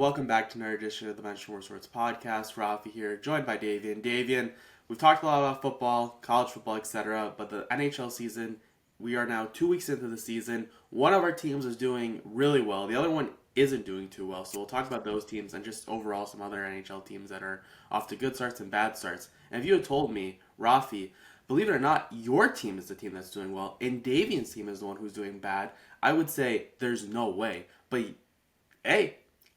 welcome back to another edition of the Benchwarmer Sports Podcast. Raffi here, joined by Davian. Davian, we've talked a lot about football, college football, etc., but the NHL season, we are now 2 weeks into the season. One of our teams is doing really well. The other one isn't doing too well, so we'll talk about those teams and just overall some other NHL teams that are off to good starts and bad starts. And if you had told me, Raffi, believe it or not, your team is the team that's doing well, and Davian's team is the one who's doing bad, I would say there's no way. But hey,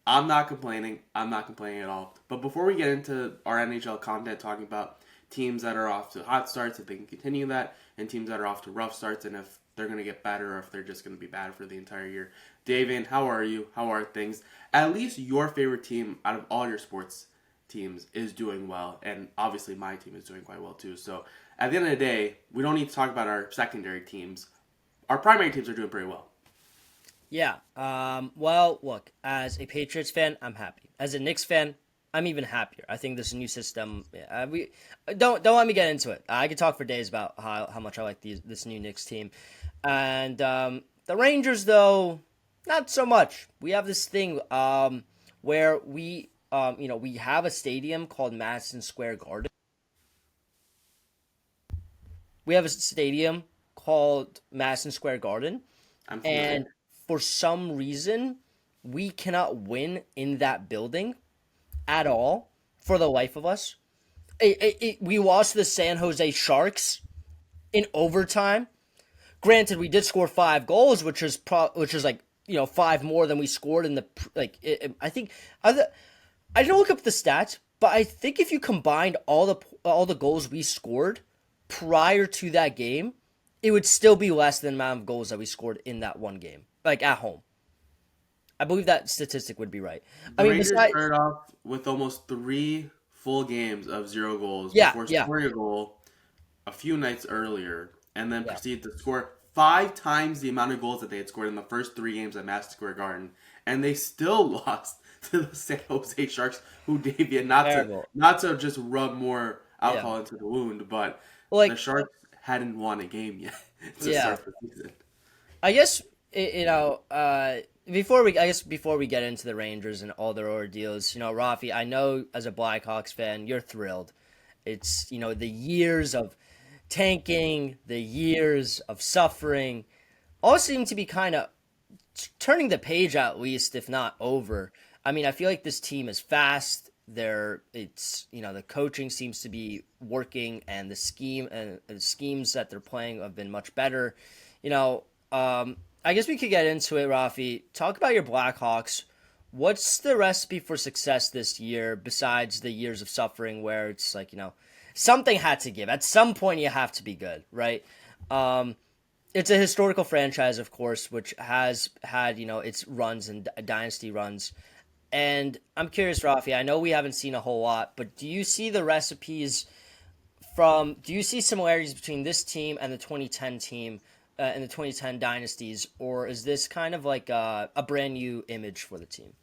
I'm not complaining. I'm not complaining at all. But before we get into our NHL content, talking about teams that are off to hot starts, if they can continue that, and teams that are off to rough starts, and if they're going to get better or if they're just going to be bad for the entire year. Davian, how are you? How are things? At least your favorite team out of all your sports teams is doing well, and obviously my team is doing quite well too. So at the end of the day, we don't need to talk about our secondary teams. Our primary teams are doing pretty well. Yeah. Well, look, as a Patriots fan, I'm happy. As a Knicks fan, I'm even happier. I think this new system. We don't let me get into it. I could talk for days about how much I like this new Knicks team, and the Rangers though, not so much. We have this thing where we have a stadium called Madison Square Garden. We have a stadium called Madison Square Garden, and for some reason, we cannot win in that building at all for the life of us. We lost to the San Jose Sharks in overtime. Granted, we did score 5 goals, which is like 5 more than we scored in the I think I didn't look up the stats, but I think if you combined all the goals we scored prior to that game, it would still be less than the amount of goals that we scored in that one game. Like at home, I believe that statistic would be right. Rangers started off with almost 3 full games of 0 goals before scoring a goal a few nights earlier, and then proceeded to score 5 times the amount of goals that they had scored in the first 3 games at Madison Square Garden, and they still lost to the San Jose Sharks, who Davian not to just rub more alcohol into the wound, but the Sharks hadn't won a game yet to start the season. I guess. Before we get into the Rangers and all their ordeals, Raffi, I know as a Blackhawks fan, you're thrilled. It's, the years of tanking, the years of suffering, all seem to be kind of turning the page at least, if not over. I mean, I feel like this team is fast. The coaching seems to be working, and the schemes that they're playing have been much better. I guess we could get into it, Raffi. Talk about your Blackhawks. What's the recipe for success this year besides the years of suffering where it's like, something had to give. At some point, you have to be good, right? It's a historical franchise, of course, which has had, its runs and dynasty runs. And I'm curious, Raffi, I know we haven't seen a whole lot, but do you see the recipes do you see similarities between this team and the 2010 team? In the 2010 dynasties, or is this kind of like a brand new image for the team?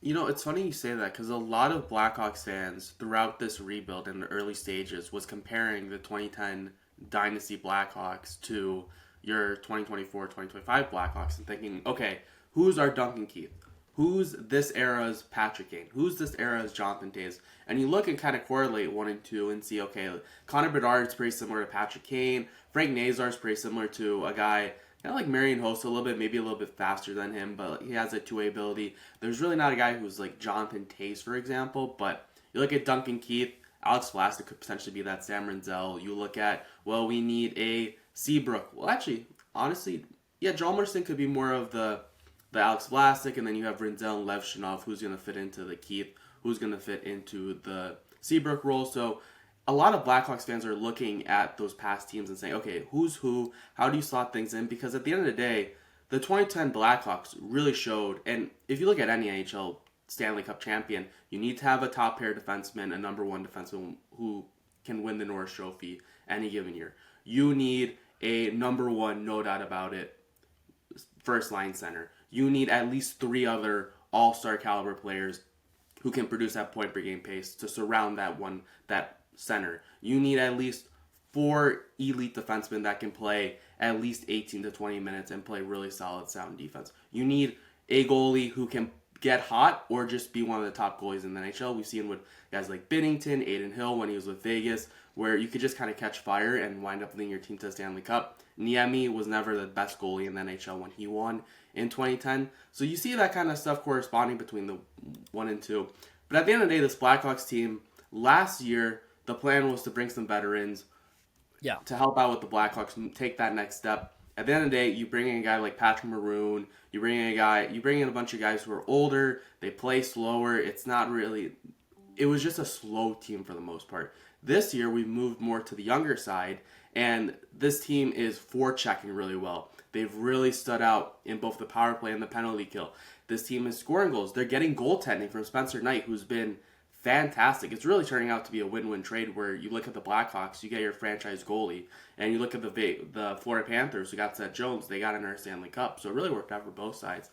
It's funny you say that because a lot of Blackhawks fans throughout this rebuild in the early stages was comparing the 2010 dynasty Blackhawks to your 2024-2025 Blackhawks and thinking, okay, who's our Duncan Keith? Who's this era's Patrick Kane? Who's this era's Jonathan Toews? And you look and kind of correlate 1 and 2 and see, okay, Connor Bedard's pretty similar to Patrick Kane. Frank Nazar's pretty similar to a guy kind of like Marian Hossa a little bit, maybe a little bit faster than him, but he has a two-way ability. There's really not a guy who's like Jonathan Toews, for example, but you look at Duncan Keith, Alex Vlasic could potentially be that Sam Rinzel. You look at, we need a Seabrook. Well, actually, honestly, John Marston could be more of the Alex Vlasic, and then you have Rinzel and Lev Shinov, who's going to fit into the Keith, who's going to fit into the Seabrook role. So a lot of Blackhawks fans are looking at those past teams and saying, okay, who's who? How do you slot things in? Because at the end of the day, the 2010 Blackhawks really showed, and if you look at any NHL Stanley Cup champion, you need to have a top pair defenseman, a number 1 defenseman who can win the Norris Trophy any given year. You need a number 1, no doubt about it, first line center. You need at least 3 other all-star caliber players who can produce that point per game pace to surround that center. You need at least 4 elite defensemen that can play at least 18 to 20 minutes and play really solid, sound defense. You need a goalie who can get hot or just be one of the top goalies in the NHL. We've seen with guys like Binnington, Aiden Hill when he was with Vegas, where you could just kind of catch fire and wind up leading your team to the Stanley Cup. Niemi was never the best goalie in the NHL when he won in 2010. So you see that kind of stuff corresponding between the 1 and 2. But at the end of the day, this Blackhawks team, last year, the plan was to bring some veterans to help out with the Blackhawks and take that next step. At the end of the day, you bring in a guy like Patrick Maroon, you bring in a bunch of guys who are older, they play slower. It was just a slow team for the most part. This year, we've moved more to the younger side, and this team is forechecking really well. They've really stood out in both the power play and the penalty kill. This team is scoring goals. They're getting goaltending from Spencer Knight, who's been fantastic. It's really turning out to be a win-win trade where you look at the Blackhawks, you get your franchise goalie, and you look at the Florida Panthers, who got Seth Jones, they got another Stanley Cup. So it really worked out for both sides.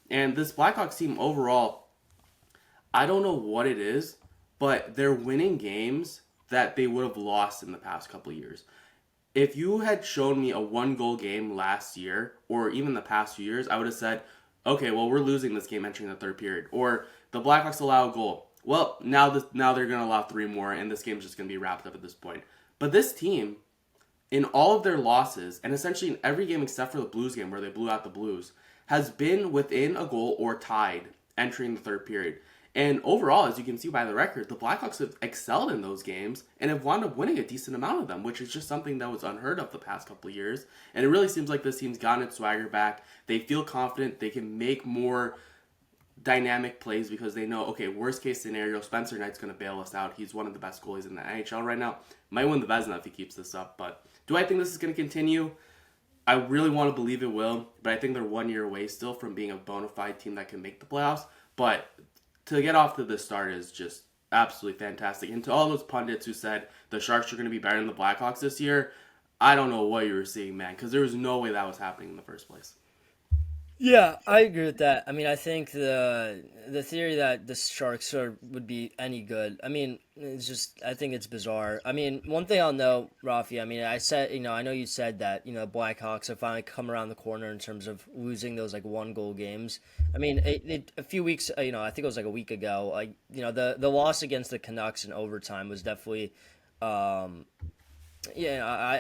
And this Blackhawks team overall, I don't know what it is, but they're winning games that they would have lost in the past couple of years. If you had shown me a 1-goal game last year, or even the past few years, I would have said, okay, well, we're losing this game entering the third period. Or the Blackhawks allow a goal. Well, now they're going to allow 3 more, and this game's just going to be wrapped up at this point. But this team, in all of their losses, and essentially in every game except for the Blues game where they blew out the Blues, has been within a goal or tied entering the third period. And overall, as you can see by the record, the Blackhawks have excelled in those games and have wound up winning a decent amount of them, which is just something that was unheard of the past couple of years. And it really seems like this team's gotten its swagger back. They feel confident. They can make more dynamic plays because they know, okay, worst case scenario, Spencer Knight's going to bail us out. He's one of the best goalies in the NHL right now. Might win the Vezina if he keeps this up. But do I think this is going to continue? I really want to believe it will, but I think they're 1 year away still from being a bona fide team that can make the playoffs. But to get off to this start is just absolutely fantastic. And to all those pundits who said the Sharks are going to be better than the Blackhawks this year, I don't know what you were seeing, man, because there was no way that was happening in the first place. Yeah, I agree with that. I mean, I think the theory that the Sharks would be any good. I mean, it's just I think it's bizarre. I mean, one thing I'll know, Rafi. I mean, I know you said that the Blackhawks have finally come around the corner in terms of losing those like 1-goal games. I mean, a few weeks, I think it was like a week ago. Like the loss against the Canucks in overtime was definitely. I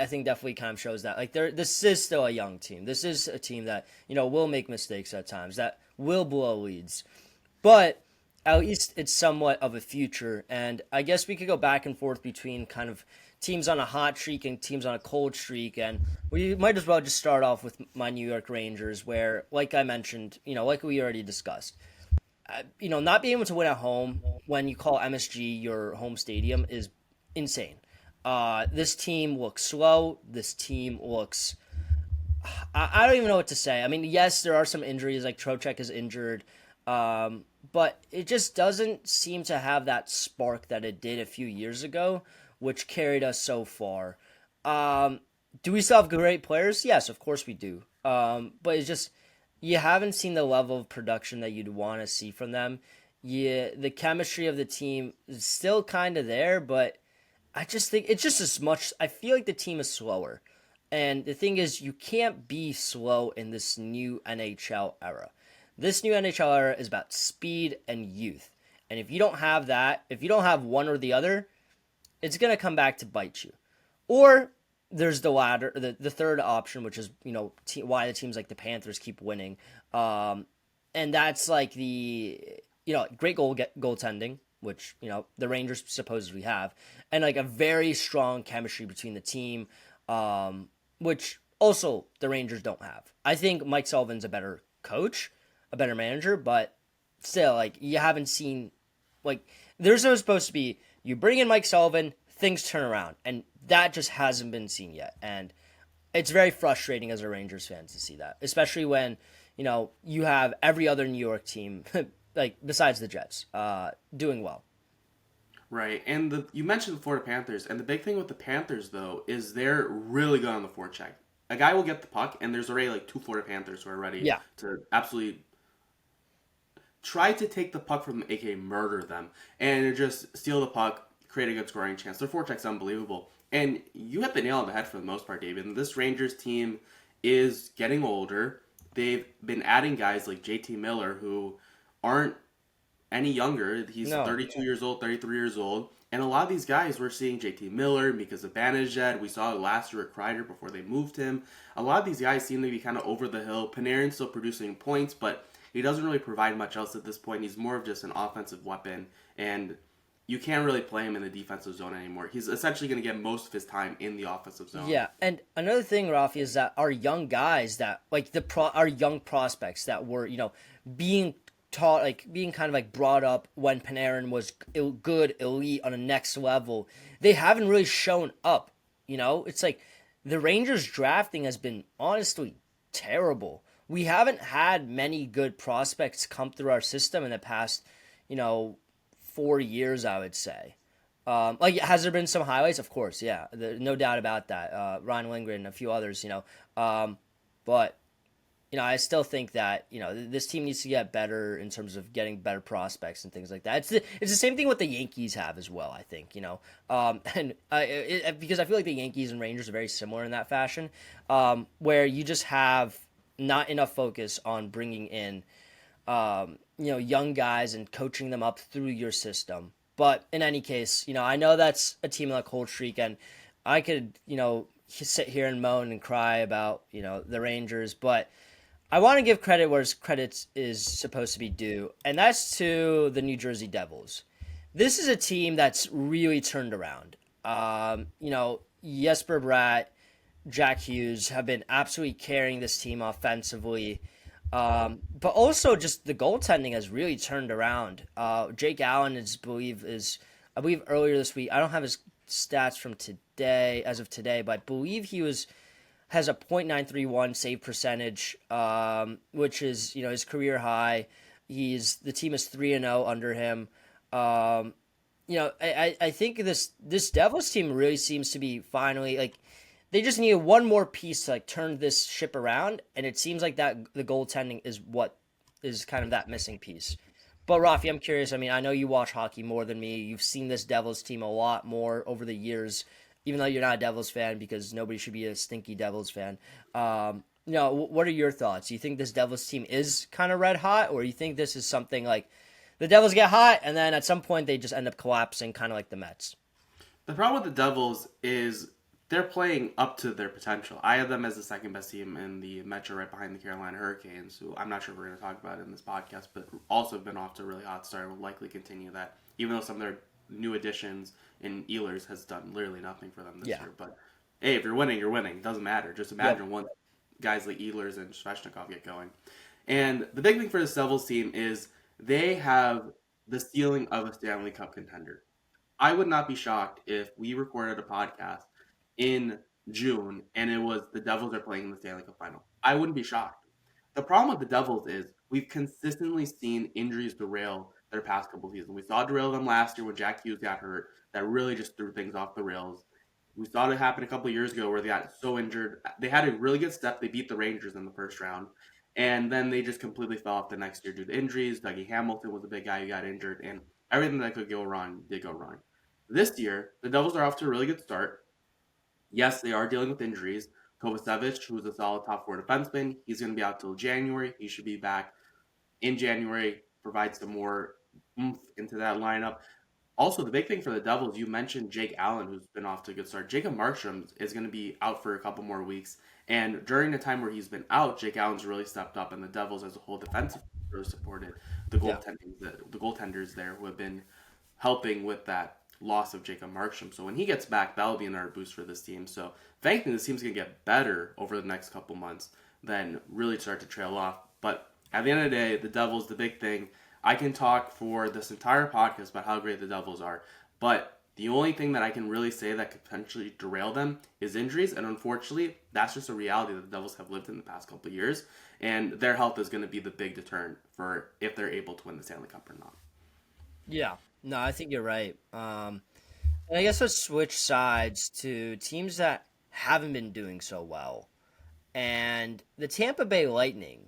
think definitely kind of shows that this is still a young team. This is a team that will make mistakes at times, that will blow leads, but at least it's somewhat of a future. And I guess we could go back and forth between kind of teams on a hot streak and teams on a cold streak, and we might as well just start off with my New York Rangers, where, like I mentioned, like we already discussed, not being able to win at home when you call MSG your home stadium is insane. This team looks slow. This team looks... I don't even know what to say. I mean, yes, there are some injuries, like Trocheck is injured, but it just doesn't seem to have that spark that it did a few years ago, which carried us so far. Do we still have great players? Yes, of course we do. But it's just, you haven't seen the level of production that you'd want to see from them. The chemistry of the team is still kind of there, but I just think it's just as much. I feel like the team is slower. And the thing is, you can't be slow in this new NHL era. This new NHL era is about speed and youth. And if you don't have that, if you don't have one or the other, it's going to come back to bite you. Or there's the latter, the third option, which is, why the teams like the Panthers keep winning. And that's like the, great goaltending, which, the Rangers supposedly have, and like a very strong chemistry between the team, which also the Rangers don't have. I think Mike Sullivan's a better coach, a better manager, but still, like, you haven't seen, like, there's no supposed to be, you bring in Mike Sullivan, things turn around, and that just hasn't been seen yet, and it's very frustrating as a Rangers fan to see that, especially when, you have every other New York team like besides the Jets, doing well. Right, and you mentioned the Florida Panthers, and the big thing with the Panthers, though, is they're really good on the forecheck. A guy will get the puck, and there's already like 2 Florida Panthers who are ready to absolutely try to take the puck from them, aka murder them, and just steal the puck, create a good scoring chance. Their forecheck's unbelievable. And you hit the nail on the head for the most part, David. This Rangers team is getting older. They've been adding guys like JT Miller, who aren't any younger. He's No. 32 years old, 33 years old. And a lot of these guys, we're seeing JT Miller, Mika Zibanejad. We saw it last year at Kreider before they moved him. A lot of these guys seem to be kind of over the hill. Panarin's still producing points, but he doesn't really provide much else at this point. He's more of just an offensive weapon, and you can't really play him in the defensive zone anymore. He's essentially going to get most of his time in the offensive zone. Yeah, and another thing, Rafi, is that our young guys that like our young prospects that were being taught, like being kind of like brought up when Panarin was good, elite on a next level, they haven't really shown up. It's like the Rangers drafting has been honestly terrible. We haven't had many good prospects come through our system in the past, 4 years, I would say. Like, has there been some highlights? Of course, yeah, no doubt about that. Ryan Lindgren and a few others, but I still think that this team needs to get better in terms of getting better prospects and things like that. It's the same thing what the Yankees have as well. I think because I feel like the Yankees and Rangers are very similar in that fashion, where you just have not enough focus on bringing in young guys and coaching them up through your system. But in any case, I know that's a team like cold streak, and I could, sit here and moan and cry about, the Rangers, but I want to give credit where credit is supposed to be due, and that's to the New Jersey Devils. This is a team that's really turned around. Jesper Bratt, Jack Hughes have been absolutely carrying this team offensively. But also just the goaltending has really turned around. Jake Allen I believe earlier this week. I don't have his stats from today, as of today, but I believe he has a .931 save percentage, which is his career high. The team is 3-0 under him. I think this Devils team really seems to be finally like. They just need one more piece to turn this ship around, and it seems like that the goaltending is what is kind of that missing piece. But Rafi, I'm curious. I mean, I know you watch hockey more than me. You've seen this Devils team a lot more over the years, even though you're not a Devils fan, because nobody should be a stinky Devils fan. What are your thoughts? Do you think this Devils team is kind of red hot, or you think this is something like the Devils get hot and then at some point they just end up collapsing, kind of like the Mets? The problem with the Devils is they're playing up to their potential. I have them as the second best team in the Metro, right behind the Carolina Hurricanes, who I'm not sure if we're going to talk about in this podcast, but also have been off to a really hot start and will likely continue that, even though some of their new additions in Ehlers has done literally nothing for them this year. But hey, if you're winning, you're winning. It doesn't matter. Just imagine once guys like Ehlers and Svechnikov get going. And the big thing for this Devils team is they have the ceiling of a Stanley Cup contender. I would not be shocked if we recorded a podcast in June and it was the Devils are playing in the Stanley Cup final. I wouldn't be shocked. The problem with the Devils is we've consistently seen injuries derail their past couple seasons. We saw it derail them last year when Jack Hughes got hurt. That really just threw things off the rails. We saw it happen a couple of years ago where they got so injured. They had a really good step. They beat the Rangers in the first round. And then they just completely fell off the next year due to injuries. Dougie Hamilton was a big guy who got injured. And everything that could go wrong did go wrong. This year, the Devils are off to a really good start. Yes, they are dealing with injuries. Kovacevic, who's a solid top four defenseman, he's going to be out till January. He should be back in January, provide some more oomph into that lineup. Also, the big thing for the Devils, you mentioned Jake Allen, who's been off to a good start. Jacob Markstrom is going to be out for a couple more weeks. And during the time where he's been out, Jake Allen's really stepped up, and the Devils as a whole defensive really supported the goaltenders there who have been helping with that loss of Jacob Markstrom. So when he gets back, that'll be another boost for this team. So if anything, this team's going to get better over the next couple months, then really start to trail off. But at the end of the day, the Devils, the big thing, I can talk for this entire podcast about how great the Devils are, but the only thing that I can really say that could potentially derail them is injuries, and unfortunately, that's just a reality that the Devils have lived in the past couple of years, and their health is going to be the big deterrent for if they're able to win the Stanley Cup or not. Yeah, no, I think you're right. And I guess let's switch sides to teams that haven't been doing so well, and the Tampa Bay Lightning.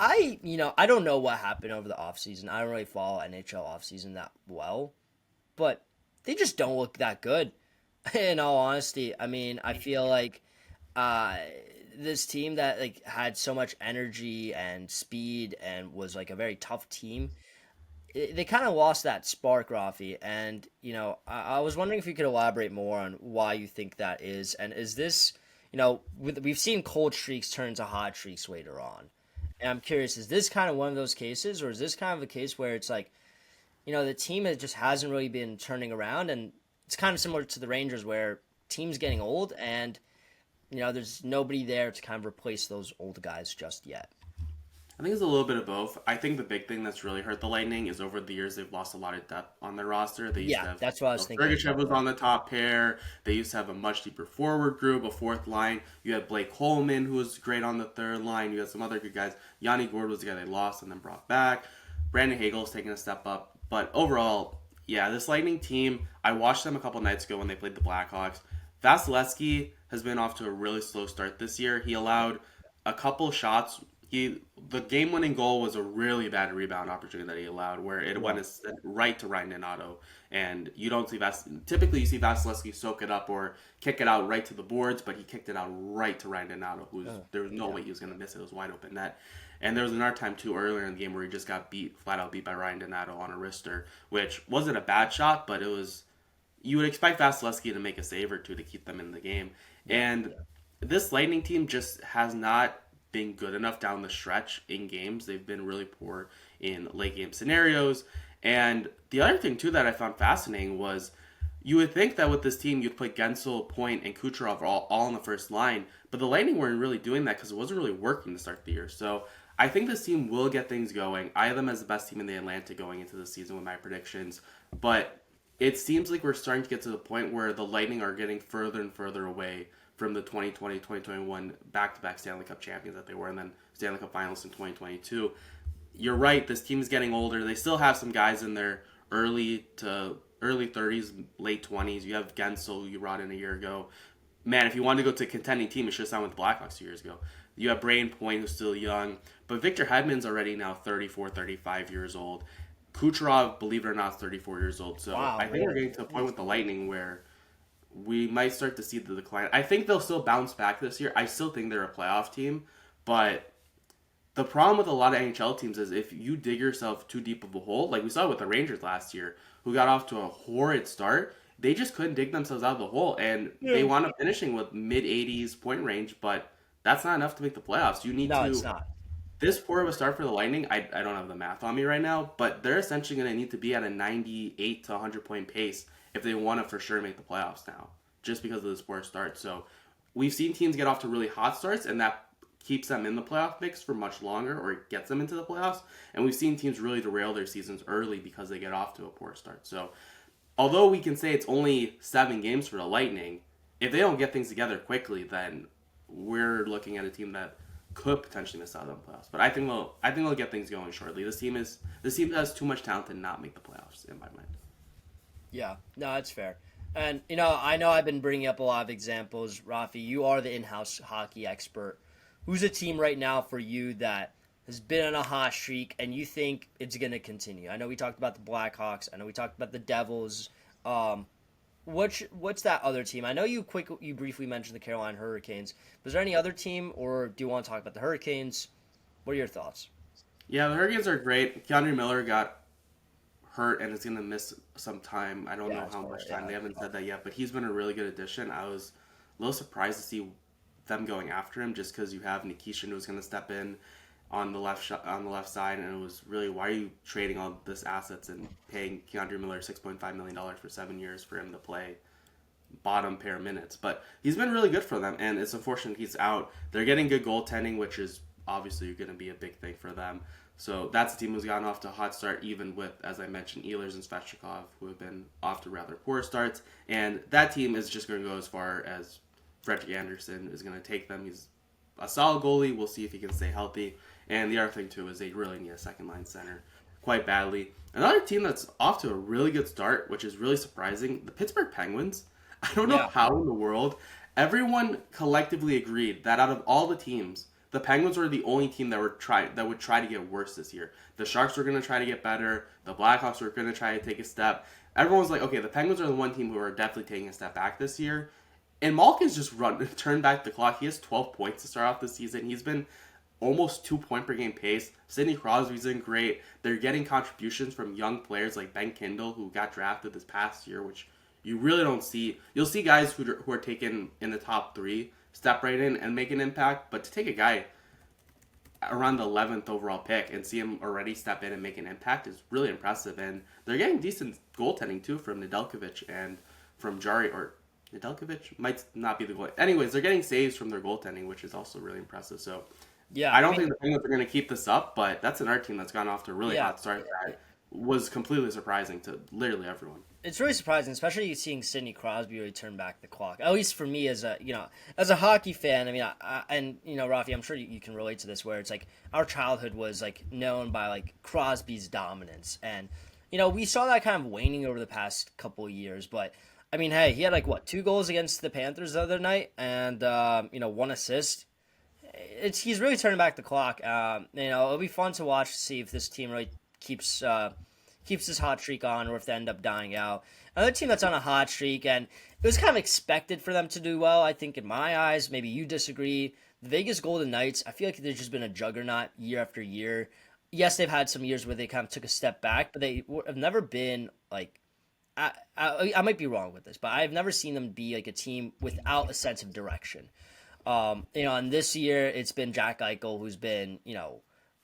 I don't know what happened over the offseason. I don't really follow NHL offseason that well, but they just don't look that good. In all honesty, I mean, I feel like this team that like had so much energy and speed and was like a very tough team, they kind of lost that spark, Rafi. And I was wondering if you could elaborate more on why you think that is, and is this, we've seen cold streaks turn to hot streaks later on, and I'm curious, is this kind of one of those cases, or is this kind of a case where it's like, the team just hasn't really been turning around, and it's kind of similar to the Rangers where teams getting old, and there's nobody there to kind of replace those old guys just yet. I think it's a little bit of both. I think the big thing that's really hurt the Lightning is over the years they've lost a lot of depth on their roster. They used to Yeah, have that's what I was thinking. Sergachev was on the top pair. They used to have a much deeper forward group, a fourth line. You had Blake Coleman, who was great on the third line. You had some other good guys. Yanni Gourde was the guy they lost and then brought back. Brandon Hagel's taking a step up. But overall, yeah, this Lightning team, I watched them a couple nights ago when they played the Blackhawks. Vasilevsky has been off to a really slow start this year. He allowed a couple shots. The game-winning goal was a really bad rebound opportunity that he allowed, where it went right to Ryan Donato, and you don't see typically you see Vasilevsky soak it up or kick it out right to the boards, but he kicked it out right to Ryan Donato, there was no way he was going to miss it. It was wide open net. And there was another time too earlier in the game where he just got flat out beat by Ryan Donato on a wrister, which wasn't a bad shot, but it was. You would expect Vasilevsky to make a save or two to keep them in the game, and this Lightning team just has not been good enough down the stretch in games. They've been really poor in late game scenarios. And the other thing too that I found fascinating was you would think that with this team you'd put Gensel, Point, and Kucherov all in the first line, but the Lightning weren't really doing that because it wasn't really working to start the year. So I think this team will get things going. I have them as the best team in the Atlantic going into the season with my predictions, but it seems like we're starting to get to the point where the Lightning are getting further and further away from the 2020-2021 back-to-back Stanley Cup champions that they were, and then Stanley Cup finalists in 2022. You're right, this team is getting older. They still have some guys in their early 30s, late 20s. You have Gensel, who you brought in a year ago. Man, if you wanted to go to a contending team, you should have signed with the Blackhawks 2 years ago. You have Braden Point, who's still young, but Victor Hedman's already now 34, 35 years old. Kucherov, believe it or not, is 34 years old. So wow, I think we're getting to a point with the Lightning where we might start to see the decline. I think they'll still bounce back this year. I still think they're a playoff team, but the problem with a lot of NHL teams is if you dig yourself too deep of a hole, like we saw with the Rangers last year, who got off to a horrid start, they just couldn't dig themselves out of the hole, and they wound up finishing with mid-80s point range, but that's not enough to make the playoffs. You need it's not. This poor of a start for the Lightning, I don't have the math on me right now, but they're essentially going to need to be at a 98 to 100 point pace if they want to for sure make the playoffs now, just because of this poor start. So we've seen teams get off to really hot starts, and that keeps them in the playoff mix for much longer, or it gets them into the playoffs. And we've seen teams really derail their seasons early because they get off to a poor start. So although we can say it's only 7 games for the Lightning, if they don't get things together quickly, then we're looking at a team that could potentially miss out on the playoffs. But I think they'll get things going shortly. This team has too much talent to not make the playoffs in my mind. Yeah, no, that's fair. And I know I've been bringing up a lot of examples. Raffi, you are the in-house hockey expert. Who's a team right now for you that has been on a hot streak and you think it's going to continue? I know we talked about the Blackhawks. I know we talked about the Devils. What's that other team? I know you briefly mentioned the Carolina Hurricanes. Was there any other team, or do you want to talk about the Hurricanes? What are your thoughts? Yeah, the Hurricanes are great. Keandre Miller got hurt and is going to miss some time. I don't know how much time. They haven't said that yet, but he's been a really good addition. I was a little surprised to see them going after him just because you have Nikishin who's going to step in on the left side, and it was really, why are you trading all this assets and paying Keandre Miller $6.5 million for 7 years for him to play bottom pair minutes? But he's been really good for them, and it's unfortunate he's out. They're getting good goaltending, which is obviously going to be a big thing for them. So that's a team who's gotten off to a hot start, even with, as I mentioned, Ehlers and Svechnikov, who have been off to rather poor starts. And that team is just going to go as far as Frederik Andersen is going to take them. He's a solid goalie. We'll see if he can stay healthy. And the other thing, too, is they really need a second-line center quite badly. Another team that's off to a really good start, which is really surprising, the Pittsburgh Penguins. I don't know how in the world everyone collectively agreed that out of all the teams, the Penguins were the only team that would try to get worse this year. The Sharks were going to try to get better. The Blackhawks were going to try to take a step. Everyone was like, okay, the Penguins are the one team who are definitely taking a step back this year. And Malkin's just turned back the clock. He has 12 points to start off the season. He's been almost 2 point per game pace. Sidney Crosby's been great. They're getting contributions from young players like Ben Kindle, who got drafted this past year, which you really don't see. You'll see guys who are taken in the top 3 step right in and make an impact, but to take a guy around the 11th overall pick and see him already step in and make an impact is really impressive. And they're getting decent goaltending too from Nedeljkovic and from Jari, or Nedeljkovic might not be the goal. Anyways, they're getting saves from their goaltending, which is also really impressive. So Yeah, I don't think the Penguins are going to keep this up, but that's another team that's gone off to a really yeah. hot start that was completely surprising to literally everyone. It's really surprising, especially seeing Sidney Crosby really turn back the clock. At least for me, as a hockey fan. I mean, and Raffi, I'm sure you can relate to this, where it's like our childhood was like known by like Crosby's dominance, and we saw that kind of waning over the past couple of years. But I mean, hey, he had like 2 goals against the Panthers the other night, and 1 assist. He's really turning back the clock. It'll be fun to watch to see if this team really keeps this hot streak on, or if they end up dying out. Another team that's on a hot streak, and it was kind of expected for them to do well, I think, in my eyes. Maybe you disagree. The Vegas Golden Knights, I feel like they've just been a juggernaut year after year. Yes, they've had some years where they kind of took a step back, but they have never been like. I might be wrong with this, but I've never seen them be like a team without a sense of direction. And this year it's been Jack Eichel who's been,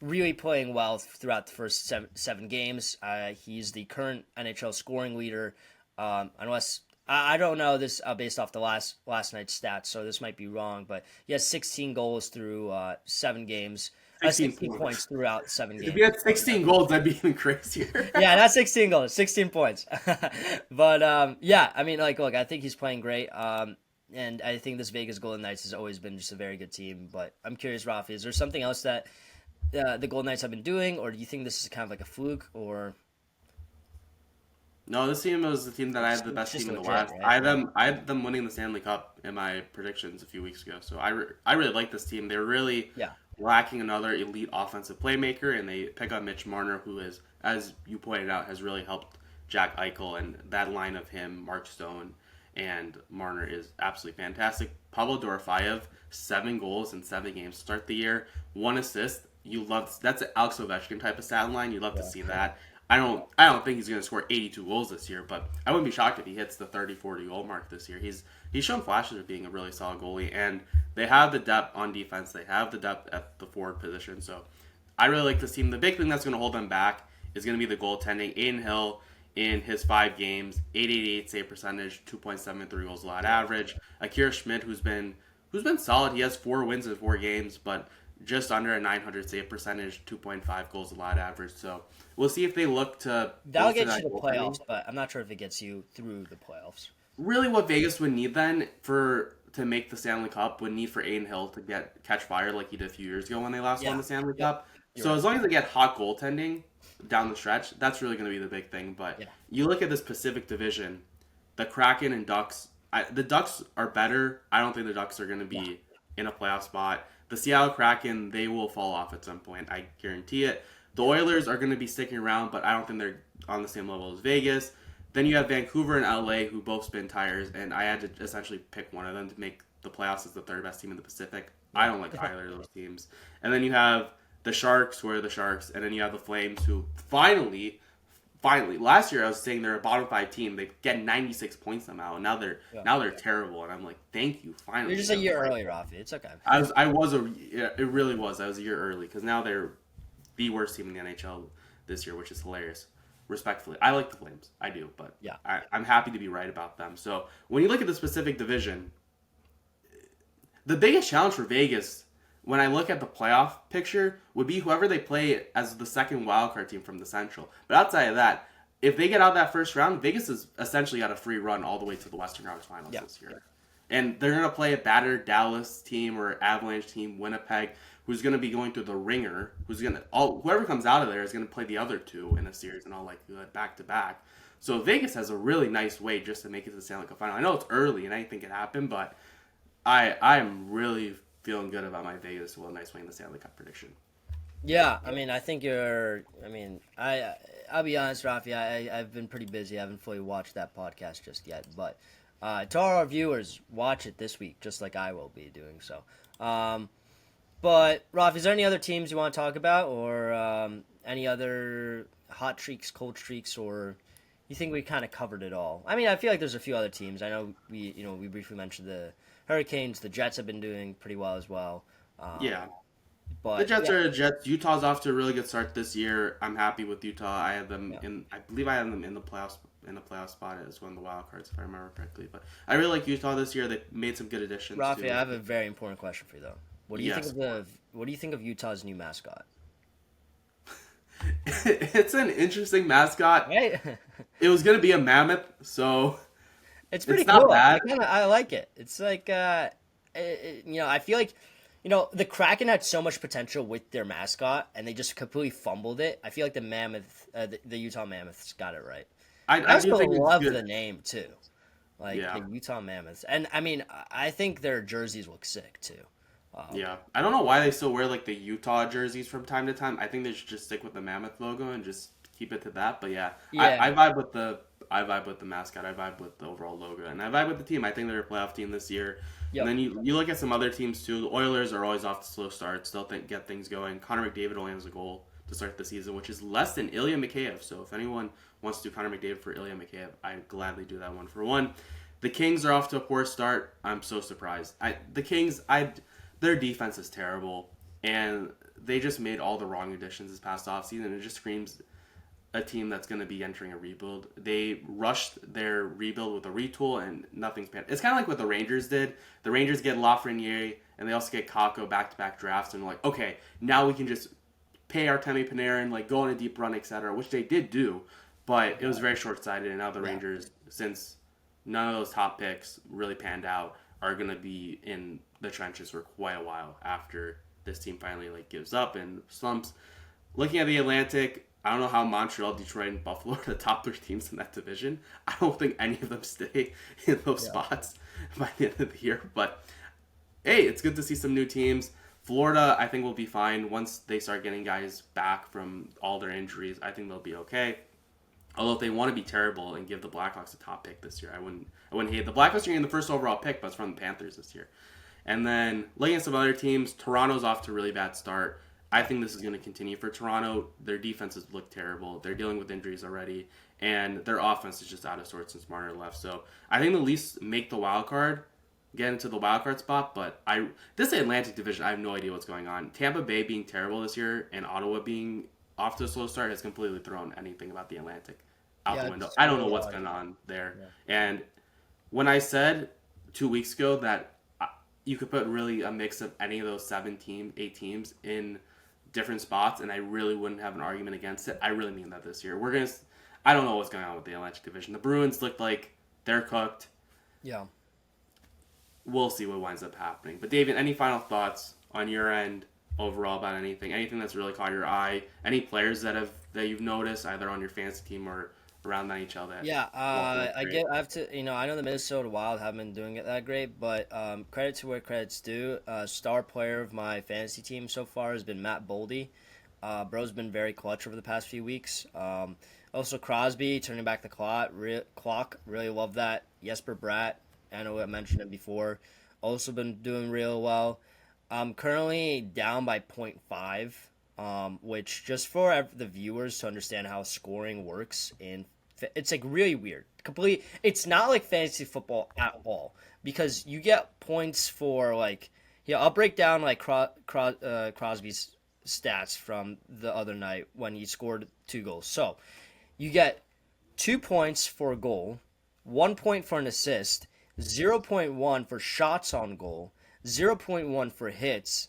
really playing well throughout the first seven games. He's the current NHL scoring leader, unless I don't know this based off the last night's stats, so this might be wrong. But he has 16 goals through 7 games. 16 points throughout 7 games. If you had 16 goals, that'd be even crazier. Yeah, not 16 goals, 16 points. But I mean, look, I think he's playing great. And I think this Vegas Golden Knights has always been just a very good team. But I'm curious, Raffi, is there something else that the Golden Knights have been doing, or do you think this is kind of like a fluke, or? No, this team was the team that I had the best team in the West. Right? I had them winning the Stanley Cup in my predictions a few weeks ago. So I really like this team. They're really lacking another elite offensive playmaker, and they pick up Mitch Marner, who is, as you pointed out, has really helped Jack Eichel, and that line of him, Mark Stone, and Marner is absolutely fantastic. Pavel Dorofeyev, 7 goals in 7 games to start the year, 1 assist. That's an Alex Ovechkin type of stat line. You love to see that. I don't think he's going to score 82 goals this year, but I wouldn't be shocked if he hits the 30-40 goal mark this year. He's shown flashes of being a really solid goalie, and they have the depth on defense. They have the depth at the forward position, so I really like this team. The big thing that's going to hold them back is going to be the goaltending. Aiden Hill, in his 5 games, 888 save percentage, 2.73 goals allowed average. Akira Schmidt, who's been solid. He has 4 wins in 4 games, but just under a 900 save percentage, 2.5 goals allowed average. So we'll see if they look to. That'll get you to the playoffs, but I'm not sure if it gets you through the playoffs. Really, what Vegas would need then to make the Stanley Cup would need for Aiden Hill to catch fire like he did a few years ago when they last won the Stanley Cup. So as long as they get hot goaltending down the stretch, that's really going to be the big thing. But you look at this Pacific Division, the Kraken and Ducks. The Ducks are better. I don't think the Ducks are going to be in a playoff spot. The Seattle Kraken, they will fall off at some point. I guarantee it. The Oilers are going to be sticking around, but I don't think they're on the same level as Vegas. Then you have Vancouver and LA, who both spin tires, and I had to essentially pick one of them to make the playoffs as the 3rd best team in the Pacific. I don't like either of those teams. And then you have the Sharks, who are the Sharks, and then you have the Flames, who finally, last year I was saying they're a bottom 5 team. They get 96 points somehow, and now they're terrible. And I'm like, thank you, finally. You're just a year early, Raffi. It's okay. It really was. I was a year early because now they're the worst team in the NHL this year, which is hilarious. Respectfully, I like the Flames. I do, but I'm happy to be right about them. So when you look at the Pacific Division, the biggest challenge for Vegas, when I look at the playoff picture, would be whoever they play as the second wildcard team from the Central. But outside of that, if they get out that first round, Vegas has essentially got a free run all the way to the Western Conference Finals this year. And they're going to play a battered Dallas team or Avalanche team, Winnipeg, who's going to be going through the ringer. Whoever comes out of there is going to play the other 2 in a series and all back to back. So Vegas has a really nice way just to make it to the Stanley Cup Final. I know it's early and anything can happen, but I am really feeling good about my Vegas will a nice way in the Stanley Cup prediction. Yeah, I mean, I think I'll be honest, Raffi, I've been pretty busy. I haven't fully watched that podcast just yet, but To our viewers, watch it this week, just like I will be doing so. But Ralph, is there any other teams you want to talk about, or any other hot streaks, cold streaks, or you think we kind of covered it all? I mean, I feel like there's a few other teams. I know we briefly mentioned the Hurricanes. The Jets have been doing pretty well as well. Yeah. But The Jets yeah, are Jets. Utah's off to a really good start this year. I'm happy with Utah. I had them yeah. in. I believe I had them in the playoffs. In the playoff spot as one of the wild cards, if I remember correctly. But I really like Utah this year. They made some good additions. Rafi, I To have a very important question for you though. Yes. What do you think of Utah's new mascot? It's an interesting mascot. Right? It was gonna be a mammoth, so It's pretty it's not cool. bad. I like it. It's like I feel like the Kraken had so much potential with their mascot, and they just completely fumbled it. I feel like the Mammoth, the Utah Mammoths, got it right. I I do also think it's love good. the name too, like Yeah. the Utah Mammoths, and I mean I think their jerseys look sick too. Yeah, I don't know why they still wear like the Utah jerseys from time to time. I think they should just stick with the Mammoth logo and just keep it to that. But yeah, Yeah, I vibe with the mascot. I vibe with the overall logo, and I vibe with the team. I think they're a playoff team this year. And yep, then you look at some other teams too. The Oilers are always off to slow starts. They'll get things going. Connor McDavid only has a goal to start the season, which is less than Ilya Mikheyev. So if anyone wants to do Connor McDavid for Ilya Mikheyev, I'd gladly do that one for one. The Kings are off to a poor start. I'm so surprised. The Kings, their defense is terrible, and they just made all the wrong additions this past offseason. It just screams a team that's going to be entering a rebuild. They rushed their rebuild with a retool, and nothing's panned. It's kind of like what the Rangers did. The Rangers get Lafreniere, and they also get Kakko back-to-back drafts, and they're like, okay, now we can just pay Artemi Panarin, like go on a deep run, etc., which they did do, but it was very short-sighted, and now the Rangers, since none of those top picks really panned out, are going to be in the trenches for quite a while after this team finally gives up and slumps. Looking at the Atlantic, I don't know how Montreal, Detroit, and Buffalo are the top three teams in that division. I don't think any of them stay in those spots by the end of the year. But hey, it's good to see some new teams. Florida, I think, will be fine once they start getting guys back from all their injuries. I think they'll be okay. Although if they want to be terrible and give the Blackhawks a top pick this year, I wouldn't hate. The Blackhawks are getting the first overall pick, but it's from the Panthers this year. And then looking at some other teams, Toronto's off to a really bad start. I think this is going to continue for Toronto. Their defenses look terrible. They're dealing with injuries already, and their offense is just out of sorts since Marner left. So I think the Leafs make the wild card, get into the wild card spot. But this Atlantic division, I have no idea what's going on. Tampa Bay being terrible this year and Ottawa being off to a slow start has completely thrown anything about the Atlantic out the window. I don't know what's going on there. Yeah. And when I said 2 weeks ago that you could put really a mix of any of those 8 teams in different spots, and I really wouldn't have an argument against it, I really mean that this year. I don't know what's going on with the Atlantic division. The Bruins look like they're cooked. yeah. We'll see what winds up happening. But David, any final thoughts on your end overall about anything that's really caught your eye, any players that you've noticed either on your fantasy team or around the NHL that I have to I know the Minnesota Wild haven't been doing it that great, but credit to where credit's due. Star player of my fantasy team so far has been Matt Boldy. Bro's been very clutch over the past few weeks. Also Crosby turning back the clock. Really love that. Jesper Bratt, I know I mentioned it before, also been doing real well. I'm currently down by 0.5, which just for the viewers to understand how scoring works it's really weird. It's not like fantasy football at all, because you get points for I'll break down Crosby's stats from the other night when he scored 2 goals. So you get 2 points for a goal, 1 point for an assist, 0.1 for shots on goal, 0.1 for hits,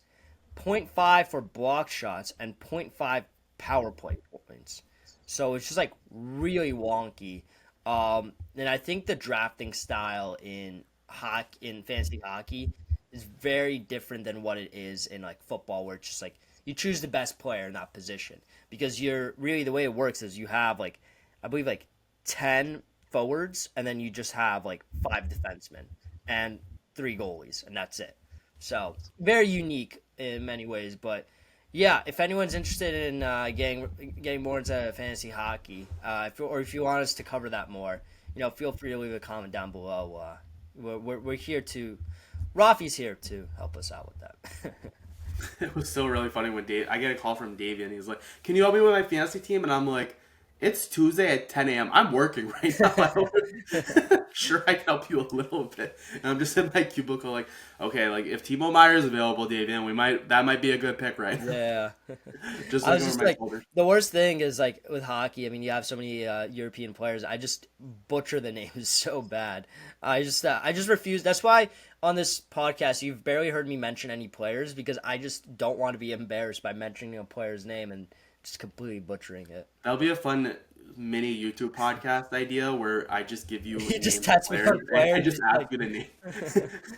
0.5 for block shots, and 0.5 power play points. So it's just really wonky. And I think the drafting style in fantasy hockey is very different than what it is in football, where it's just you choose the best player in that position, because you're really, the way it works is you have I believe 10 forwards, and then you just have 5 defensemen and 3 goalies, and that's it. So very unique in many ways, but yeah, if anyone's interested in getting more into fantasy hockey, if you want us to cover that more, feel free to leave a comment down below. We're here to, Raffi's here to help us out with that. It was so really funny when I get a call from Davian. He's like, "Can you help me with my fantasy team?" And I'm like, "It's Tuesday at 10 a.m. I'm working right now. Sure, I can help you a little bit." And I'm just in my cubicle, like, "Okay, like if Timo Meyer is available, Davian, that might be a good pick, right?" Yeah. Just I was looking just over my like, shoulder. the worst thing is like with hockey. I mean, you have so many European players. I just butcher the names so bad. I just refuse. That's why on this podcast you've barely heard me mention any players because I just don't want to be embarrassed by mentioning a player's name and just completely butchering it. That'll be a fun mini YouTube podcast idea where I just give you You just names of test me players on and I players. just Just ask like, you the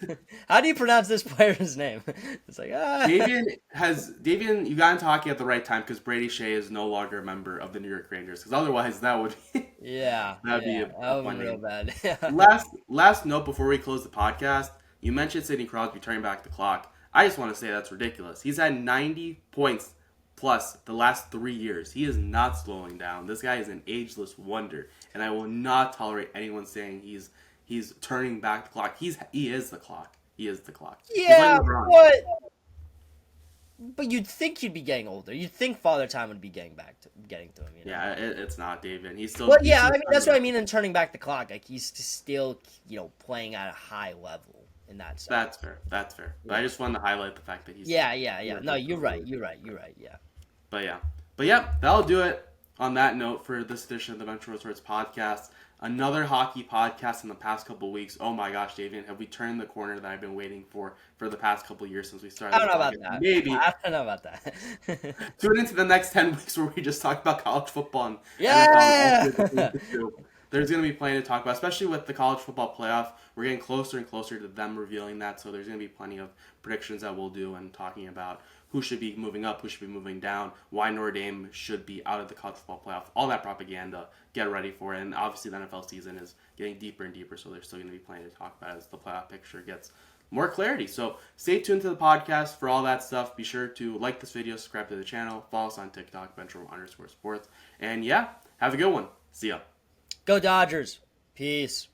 name. how do you pronounce this player's name? It's like Davian, you got into hockey at the right time because Brady Shea is no longer a member of the New York Rangers. Because otherwise, that would be yeah, that'd be that a would fun be real name. bad. Last note before we close the podcast. You mentioned Sidney Crosby turning back the clock. I just want to say that's ridiculous. He's had 90 points plus the last 3 years. He is not slowing down. This guy is an ageless wonder, and I will not tolerate anyone saying he's turning back the clock. He is the clock. He is the clock. He's like Yeah, LeBron. but you'd think he'd be getting older. You'd think Father Time would be getting to him. Yeah, it's not David. He's still. Well, he's yeah, still I mean that's starting. what I mean in turning back the clock. Like he's still, playing at a high level in that sense. That's fair. That's fair. But I just wanted to highlight the fact that he's. Yeah. No, you're right. Yeah. But yeah, that'll do it on that note for this edition of the Benchwarmer Sports Podcast. Another hockey podcast in the past couple weeks. Oh my gosh, Davian, have we turned the corner that I've been waiting for the past couple years since we started? I don't know about that. Maybe. I don't know about that. Tune into the next 10 weeks where we just talk about college football and Yeah! NFL. There's going to be plenty to talk about, especially with the college football playoff. We're getting closer and closer to them revealing that, so there's going to be plenty of predictions that we'll do and talking about who should be moving up, who should be moving down, why Notre Dame should be out of the college football playoff, all that propaganda. Get ready for it. And obviously the NFL season is getting deeper and deeper, so there's still going to be plenty to talk about as the playoff picture gets more clarity. So stay tuned to the podcast for all that stuff. Be sure to like this video, subscribe to the channel, follow us on TikTok, Benchwarmer_sports. And yeah, have a good one. See ya. Go Dodgers. Peace.